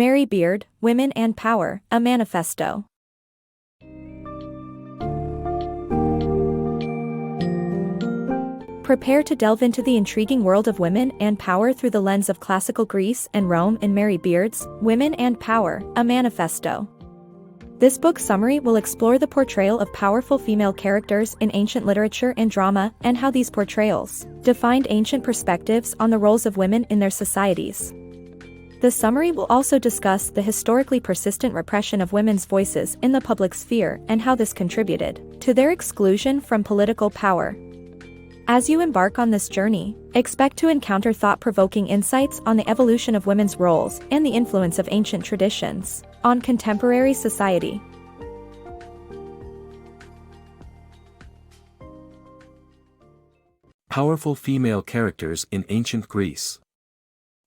Mary Beard, Women and Power, a Manifesto. Prepare to delve into the intriguing world of women and power through the lens of classical Greece and Rome in Mary Beard's Women and Power, a Manifesto. This book summary will explore the portrayal of powerful female characters in ancient literature and drama and how these portrayals defined ancient perspectives on the roles of women in their societies. The summary will also discuss the historically persistent repression of women's voices in the public sphere and how this contributed to their exclusion from political power. As you embark on this journey, expect to encounter thought-provoking insights on the evolution of women's roles and the influence of ancient traditions on contemporary society. Powerful female characters in ancient Greece.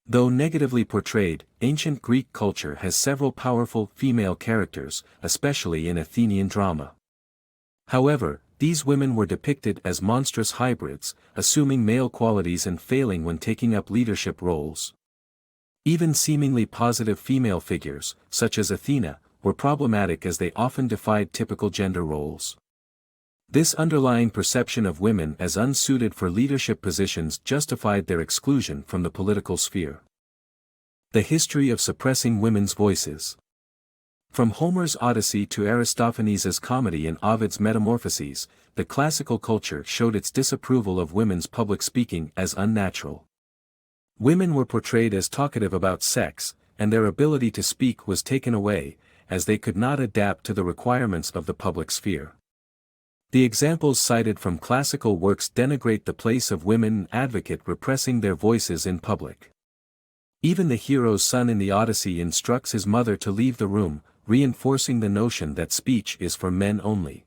Though negatively portrayed, ancient Greek culture has several powerful female characters, especially in Athenian drama. However, these women were depicted as monstrous hybrids, assuming male qualities and failing when taking up leadership roles. Even seemingly positive female figures, such as Athena, were problematic as they often defied typical gender roles. This underlying perception of women as unsuited for leadership positions justified their exclusion from the political sphere. The history of suppressing women's voices. From Homer's Odyssey to Aristophanes' comedy and Ovid's Metamorphoses, the classical culture showed its disapproval of women's public speaking as unnatural. Women were portrayed as talkative about sex, and their ability to speak was taken away, as they could not adapt to the requirements of the public sphere. The examples cited from classical works denigrate the place of women and advocate repressing their voices in public. Even the hero's son in the Odyssey instructs his mother to leave the room, reinforcing the notion that speech is for men only.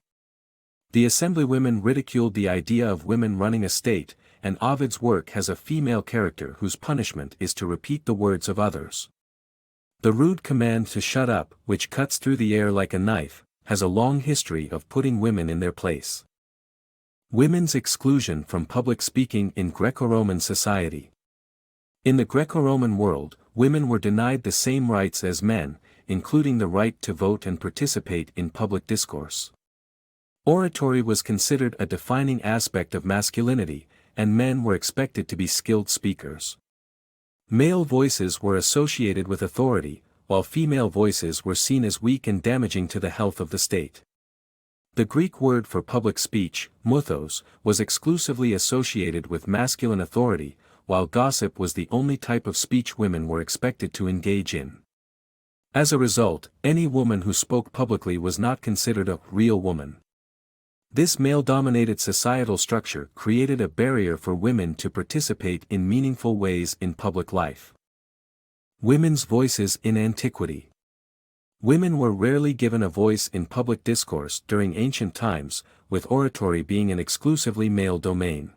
The Assemblywomen ridiculed the idea of women running a state, and Ovid's work has a female character whose punishment is to repeat the words of others. The rude command to shut up, which cuts through the air like a knife, has a long history of putting women in their place. Women's exclusion from public speaking in Greco-Roman society. In the Greco-Roman world, women were denied the same rights as men, including the right to vote and participate in public discourse. Oratory was considered a defining aspect of masculinity, and men were expected to be skilled speakers. Male voices were associated with authority, while female voices were seen as weak and damaging to the health of the state. The Greek word for public speech, muthos, was exclusively associated with masculine authority, while gossip was the only type of speech women were expected to engage in. As a result, any woman who spoke publicly was not considered a real woman. This male-dominated societal structure created a barrier for women to participate in meaningful ways in public life. Women's voices in Antiquity. Women were rarely given a voice in public discourse during ancient times, with oratory being an exclusively male domain.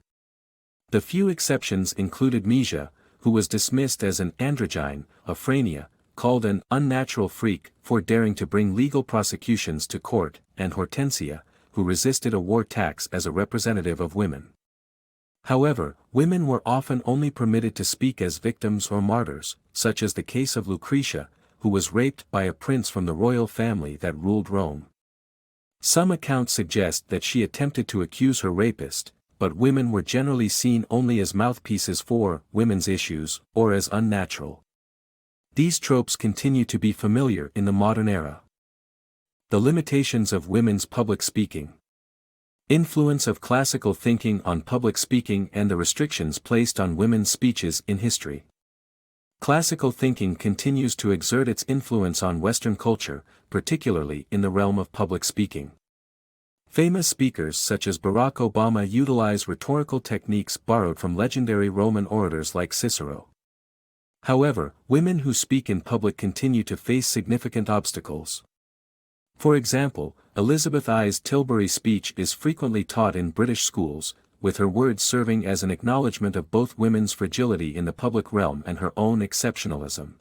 The few exceptions included Mysia, who was dismissed as an androgyne, Ophrania, called an unnatural freak for daring to bring legal prosecutions to court, and Hortensia, who resisted a war tax as a representative of women. However, women were often only permitted to speak as victims or martyrs, such as the case of Lucretia, who was raped by a prince from the royal family that ruled Rome. Some accounts suggest that she attempted to accuse her rapist, but women were generally seen only as mouthpieces for women's issues, or as unnatural. These tropes continue to be familiar in the modern era. The limitations of women's public speaking. Influence of classical thinking on public speaking and the restrictions placed on women's speeches in history. Classical thinking continues to exert its influence on Western culture, particularly in the realm of public speaking. Famous speakers such as Barack Obama utilize rhetorical techniques borrowed from legendary Roman orators like Cicero. However, women who speak in public continue to face significant obstacles. For example, Elizabeth I's Tilbury speech is frequently taught in British schools, with her words serving as an acknowledgement of both women's fragility in the public realm and her own exceptionalism.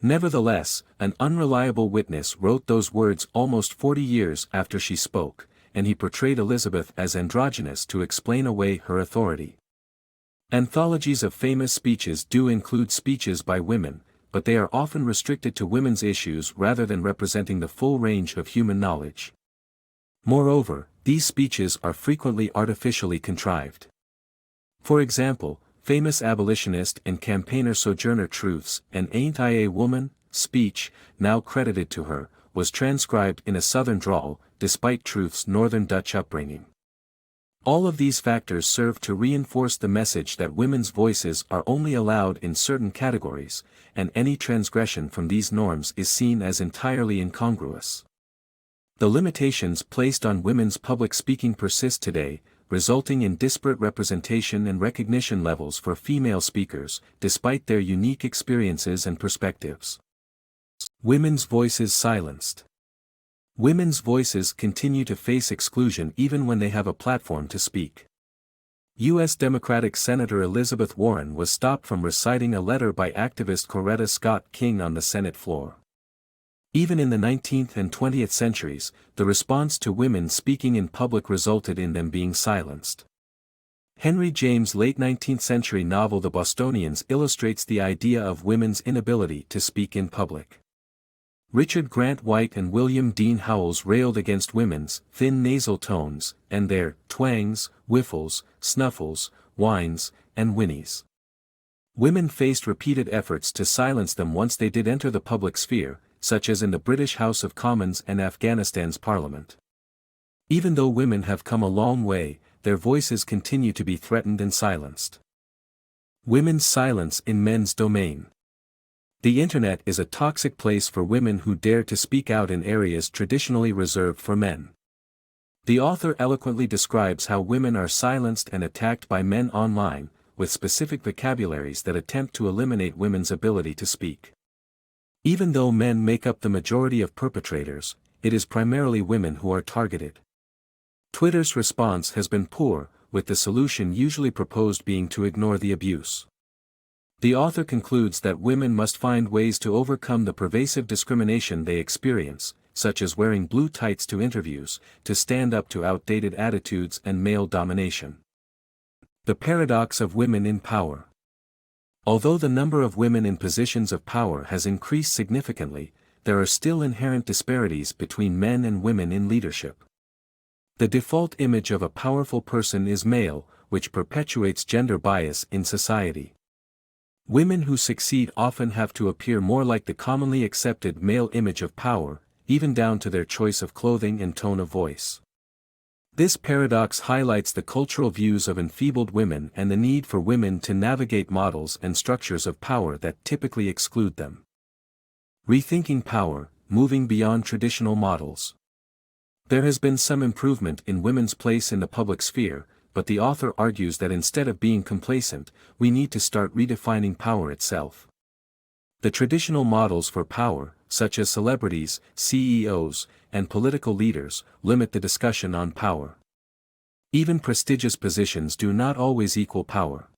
Nevertheless, an unreliable witness wrote those words almost 40 years after she spoke, and he portrayed Elizabeth as androgynous to explain away her authority. Anthologies of famous speeches do include speeches by women, but they are often restricted to women's issues rather than representing the full range of human knowledge. Moreover, these speeches are frequently artificially contrived. For example, famous abolitionist and campaigner Sojourner Truth's "And Ain't I a Woman" speech, now credited to her, was transcribed in a Southern drawl, despite Truth's Northern Dutch upbringing. All of these factors serve to reinforce the message that women's voices are only allowed in certain categories, and any transgression from these norms is seen as entirely incongruous. The limitations placed on women's public speaking persist today, resulting in disparate representation and recognition levels for female speakers, despite their unique experiences and perspectives. Women's voices silenced. Women's voices continue to face exclusion even when they have a platform to speak. U.S. Democratic Senator Elizabeth Warren was stopped from reciting a letter by activist Coretta Scott King on the Senate floor. Even in the 19th and 20th centuries, the response to women speaking in public resulted in them being silenced. Henry James' late 19th century novel The Bostonians illustrates the idea of women's inability to speak in public. Richard Grant White and William Dean Howells railed against women's thin nasal tones, and their twangs, whiffles, snuffles, whines, and whinnies. Women faced repeated efforts to silence them once they did enter the public sphere, such as in the British House of Commons and Afghanistan's parliament. Even though women have come a long way, their voices continue to be threatened and silenced. Women's silence in men's domain. The internet is a toxic place for women who dare to speak out in areas traditionally reserved for men. The author eloquently describes how women are silenced and attacked by men online, with specific vocabularies that attempt to eliminate women's ability to speak. Even though men make up the majority of perpetrators, it is primarily women who are targeted. Twitter's response has been poor, with the solution usually proposed being to ignore the abuse. The author concludes that women must find ways to overcome the pervasive discrimination they experience, such as wearing blue tights to interviews, to stand up to outdated attitudes and male domination. The paradox of women in power. Although the number of women in positions of power has increased significantly, there are still inherent disparities between men and women in leadership. The default image of a powerful person is male, which perpetuates gender bias in society. Women who succeed often have to appear more like the commonly accepted male image of power, even down to their choice of clothing and tone of voice. This paradox highlights the cultural views of enfeebled women and the need for women to navigate models and structures of power that typically exclude them. Rethinking power, moving beyond traditional models. There has been some improvement in women's place in the public sphere, but the author argues that instead of being complacent, we need to start redefining power itself. The traditional models for power, such as celebrities, CEOs, and political leaders, limit the discussion on power. Even prestigious positions do not always equal power.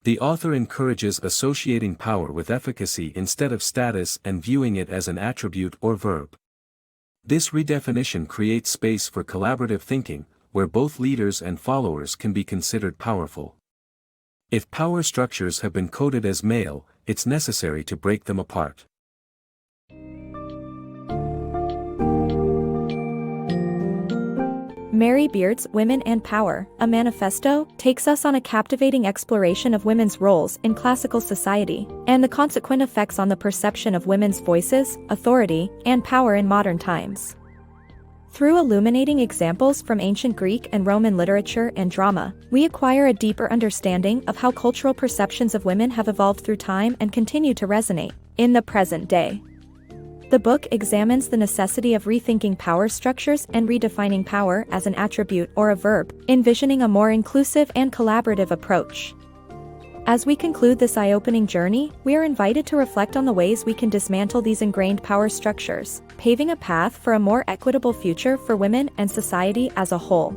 The author encourages associating power with efficacy instead of status and viewing it as an attribute or verb. This redefinition creates space for collaborative thinking, where both leaders and followers can be considered powerful. If power structures have been coded as male, it's necessary to break them apart. Mary Beard's Women and Power, a Manifesto, takes us on a captivating exploration of women's roles in classical society, and the consequent effects on the perception of women's voices, authority, and power in modern times. Through illuminating examples from ancient Greek and Roman literature and drama, we acquire a deeper understanding of how cultural perceptions of women have evolved through time and continue to resonate in the present day. The book examines the necessity of rethinking power structures and redefining power as an attribute or a verb, envisioning a more inclusive and collaborative approach. As we conclude this eye-opening journey, we are invited to reflect on the ways we can dismantle these ingrained power structures, paving a path for a more equitable future for women and society as a whole.